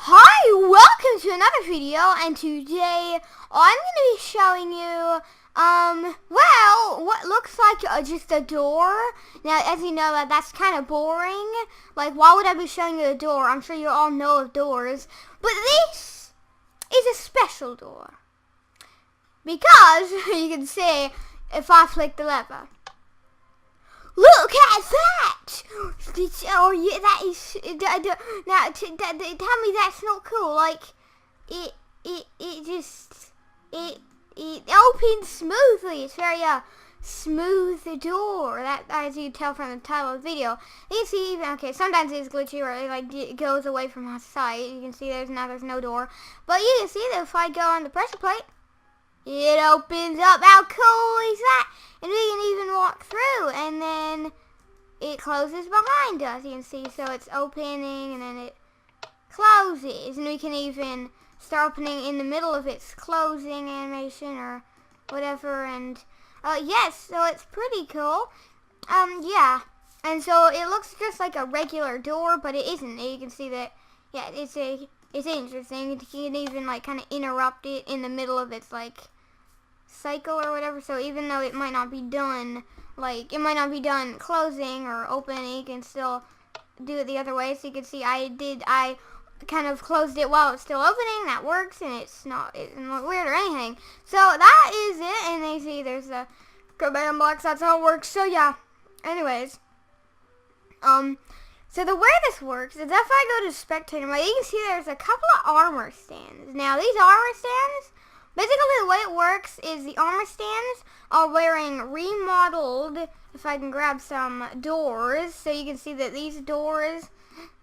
Hi, welcome to another video, and today I'm going to be showing you, well, what looks like just a door. Now, as you know, that's kind of boring. Like, why would I be showing you a door? I'm sure you all know of doors. But this is a special door. Because, you can see, if I flick the lever. Look at that! Oh yeah, that is. Now, tell me that's not cool. Like, it opens smoothly. It's very smooth door. That, as you can tell from the title of the video. You can see even sometimes it's glitchy or it goes away from my sight. You can see there's no door, but you can see that if I go on the pressure plate, it opens up. How cool is that? And we can even walk through, and then it closes behind us. You can see, so it's opening, and then it closes. And we can even start opening in the middle of its closing animation or whatever. And yes, so it's pretty cool. Yeah. And so it looks just like a regular door, but it isn't. You can see that, yeah, it's interesting. You can even kind of interrupt it in the middle of its cycle or whatever. So even though it might not be done, closing or opening, you can still do it the other way. So you can see I kind of closed it while it's still opening. That works, and it's not weird or anything. So that is it. And you see there's the command blocks. That's how it works. So yeah. Anyways, so the way this works is if I go to spectator mode, you can see there's a couple of armor stands. Now these armor stands, basically the way it works is the armor stands are wearing remodeled, if I can grab some doors, so you can see that these doors,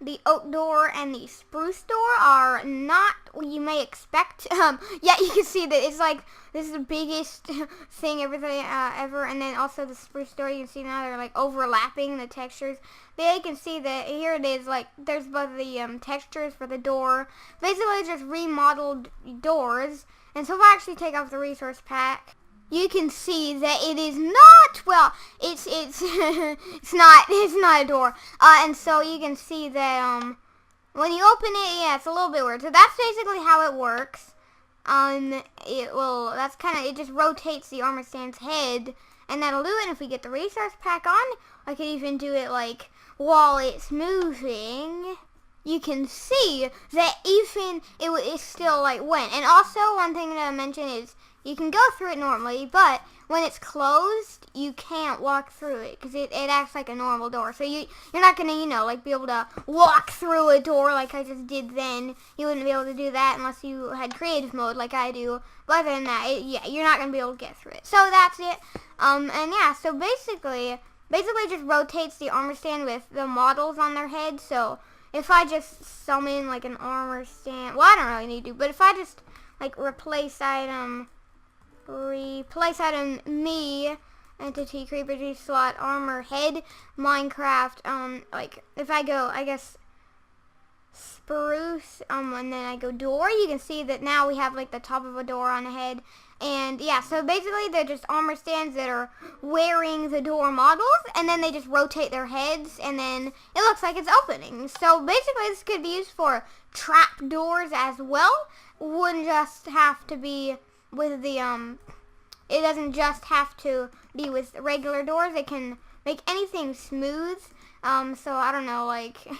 the oak door and the spruce door, are not what you may expect. Yeah, you can see that it's this is the biggest thing ever, and then also the spruce door, you can see now they're overlapping the textures. But you can see that here it is, there's both the textures for the door. Basically, it's just remodeled doors. And so if I actually take off the resource pack, you can see that it is not, well, it's it's not a door. And so you can see that when you open it, yeah, it's a little bit weird. So that's basically how it works. It just rotates the armor stand's head, and that'll do it. And if we get the resource pack on, I could even do it while it's moving. You can see that even it still went. And also one thing that I mentioned is you can go through it normally, but when it's closed, you can't walk through it because it acts like a normal door. So you're not gonna be able to walk through a door like I just did then. You wouldn't be able to do that unless you had creative mode like I do. But other than that, yeah, you're not gonna be able to get through it. So that's it. And yeah, so basically just rotates the armor stand with the models on their head. So if I just summon an armor stand, well, I don't really need to, but if I just replace item me, entity creeper G slot armor head Minecraft, if I go, I guess, spruce, and then I go door, you can see that now we have the top of a door on the head. And yeah, so basically they're just armor stands that are wearing the door models, and then they just rotate their heads, and then it looks like it's opening. So basically this could be used for trap doors as well. Wouldn't just have to be with the it doesn't just have to be with regular doors. It can make anything smooth. So I don't know,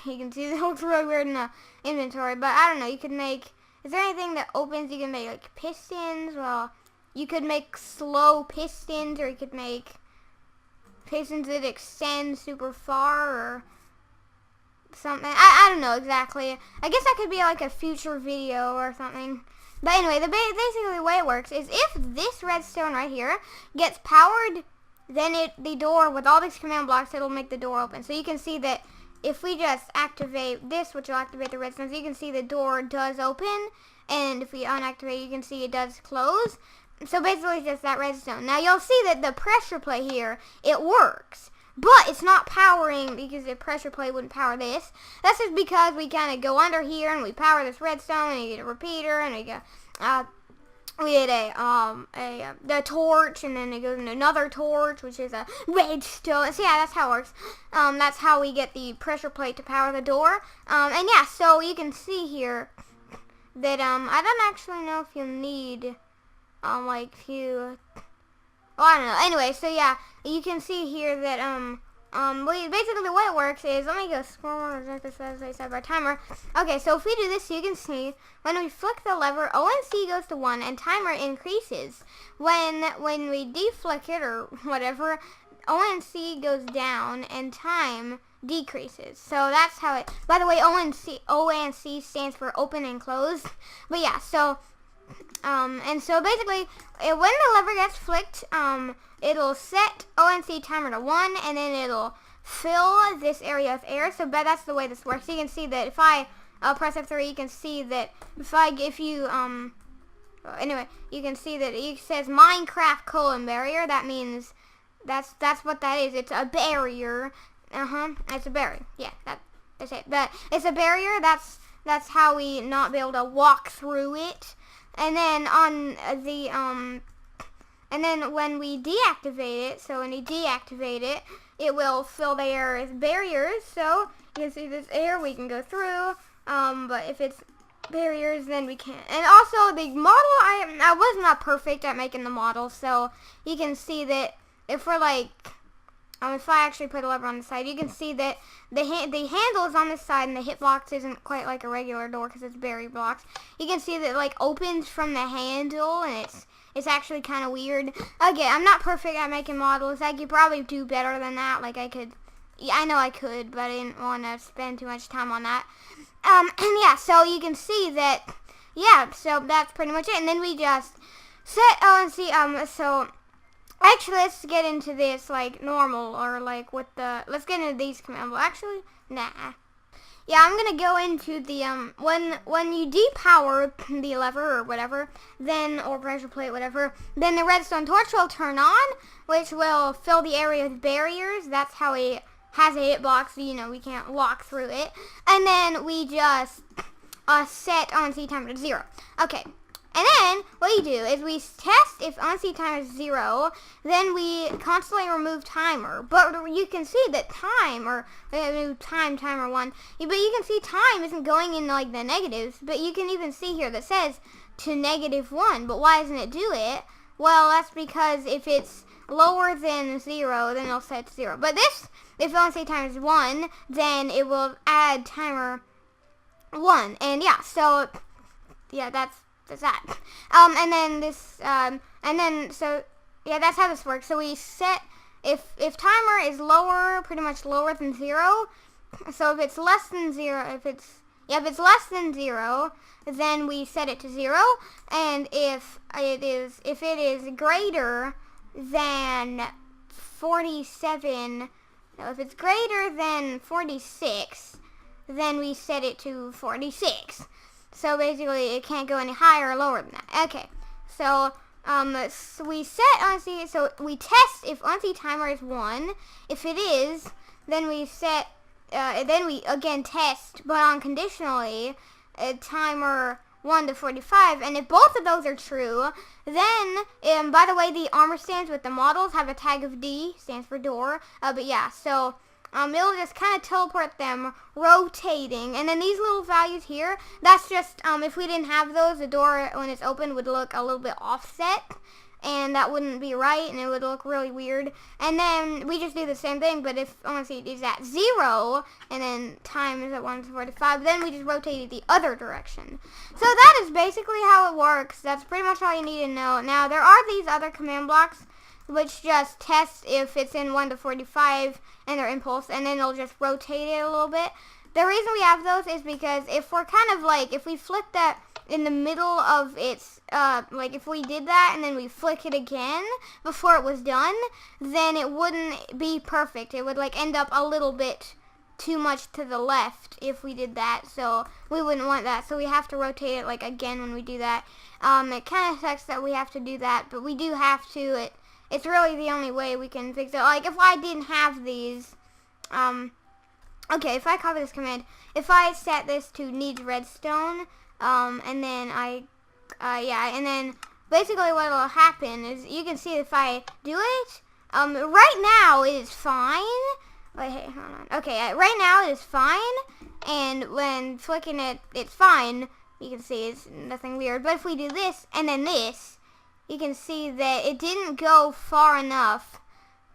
you can see it looks really weird in the inventory, but I don't know, you could make, is there anything that opens? You can make pistons. Well, you could make slow pistons, or you could make pistons that extend super far, or something. I don't know exactly. I guess that could be a future video or something. But anyway, basically the way it works is if this redstone right here gets powered, then the door with all these command blocks, it'll make the door open. So you can see that if we just activate this, which will activate the redstone, so you can see the door does open, and if we unactivate, you can see it does close. So basically it's just that redstone. Now you'll see that the pressure plate here, it works, but it's not powering because the pressure plate wouldn't power this. That's just because we kind of go under here and we power this redstone, and you get a repeater, and we get the torch, and then it goes into another torch, which is a redstone. So yeah, that's how it works. That's how we get the pressure plate to power the door. And yeah, so you can see here that I don't actually know if you need like few. Well, I don't know. Anyway, so yeah, you can see here that basically the way it works is, let me go scroll exactly as I said by timer. Okay, so if we do this, you can see when we flick the lever, ONC goes to 1 and timer increases. When we deflick it or whatever, ONC goes down and time decreases. So that's how it. By the way, ONC stands for open and closed. But yeah, so and so basically, when the lever gets flicked, it'll set ONC timer to 1, and then it'll fill this area with air. So that's the way this works. You can see that if I press F3, you can see that anyway, you can see that it says Minecraft : barrier. That means that's what that is. It's a barrier. It's a barrier. Yeah, that's it. But it's a barrier. That's how we not be able to walk through it. And then on the and then when we deactivate it, so when you deactivate it, it will fill the air with barriers. So you can see this air we can go through. But if it's barriers, then we can't. And also the model, I was not perfect at making the model, so you can see that if we're like, if I actually put a lever on the side, you can see that the handle is on this side and the hitbox isn't quite like a regular door because it's barrier blocks. You can see that it like opens from the handle, and it's actually kind of weird. Again, I'm not perfect at making models. I could probably do better than that. Like I know I could, but I didn't want to spend too much time on that. And yeah, so you can see that, yeah, so that's pretty much it. And then we just set ONC, so actually let's get into this like normal, or like with the, let's get into these commands. Well, actually, nah. Yeah, I'm gonna go into the, when you depower the lever or whatever, then, or pressure plate, whatever, then the redstone torch will turn on, which will fill the area with barriers. That's how it has a hitbox, so you know we can't walk through it. And then we just set ONC timer to 0. Okay. And then what you do is we test if ONC timer is 0, then we constantly remove timer. But you can see that time, or timer 1, but you can see time isn't going in like the negatives, but you can even see here that says to -1. But why doesn't it do it? Well, that's because if it's lower than 0, then it'll set to 0. But this, if ONC timer is 1, then it will add timer 1. And yeah, so yeah, that's that. And then this, so yeah, that's how this works. So we set, if timer is lower, pretty much lower than 0, so if it's less than 0, if it's less than 0, then we set it to 0. And if it is greater than 47, no, if it's greater than 46, then we set it to 46. So basically, it can't go any higher or lower than that. Okay, so so we set ONC, so we test if ONC timer is 1. If it is, then we set, then we again test, but unconditionally, timer 1 to 45. And if both of those are true, then, by the way, the armor stands with the models have a tag of D, stands for door. But yeah, so it'll just kind of teleport them rotating. And then these little values here, that's just, if we didn't have those, the door when it's open would look a little bit offset, and that wouldn't be right, and it would look really weird. And then we just do the same thing, but if ONC is at 0, and then time is at 1 to 45, then we just rotate it the other direction. So that is basically how it works. That's pretty much all you need to know. Now, there are these other command blocks, which just test if it's in 1 to 45 and their impulse, and then it'll just rotate it a little bit. The reason we have those is because if we're kind of like, if we flick that in the middle of its, like if we did that and then we flick it again before it was done, then it wouldn't be perfect. It would like end up a little bit too much to the left if we did that, so we wouldn't want that. So we have to rotate it like again when we do that. It kind of sucks that we have to do that, but we do have to. It's really the only way we can fix it. Like, if I didn't have these, okay, if I copy this command, if I set this to needs redstone, and then and then basically what will happen is, you can see if I do it, right now it is fine. Wait, hey, hold on. Okay, right now it is fine, and when flicking it, it's fine. you can see it's nothing weird. But if we do this and then this, you can see that it didn't go far enough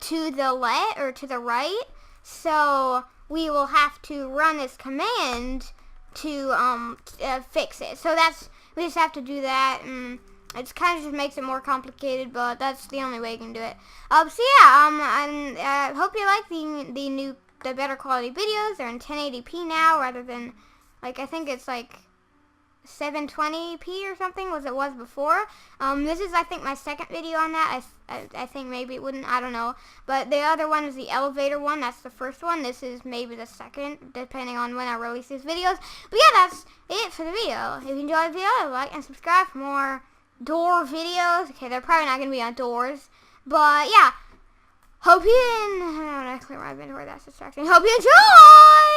to the left or to the right. So we will have to run this command to fix it. So we just have to do that, and it kind of just makes it more complicated, but that's the only way you can do it. So yeah, I hope you like the better quality videos. They're in 1080p now rather than, like, I think it's like 720p or something was before. This is, I think, my second video on that. I think maybe it wouldn't, I don't know. But the other one is the elevator one. That's the first one. This is maybe the second, depending on when I release these videos. But yeah, that's it for the video. If you enjoyed the video, like and subscribe for more door videos. Okay, they're probably not going to be on doors. But yeah, hope you I don't know, clear my inventory. That's distracting. Hope you enjoy!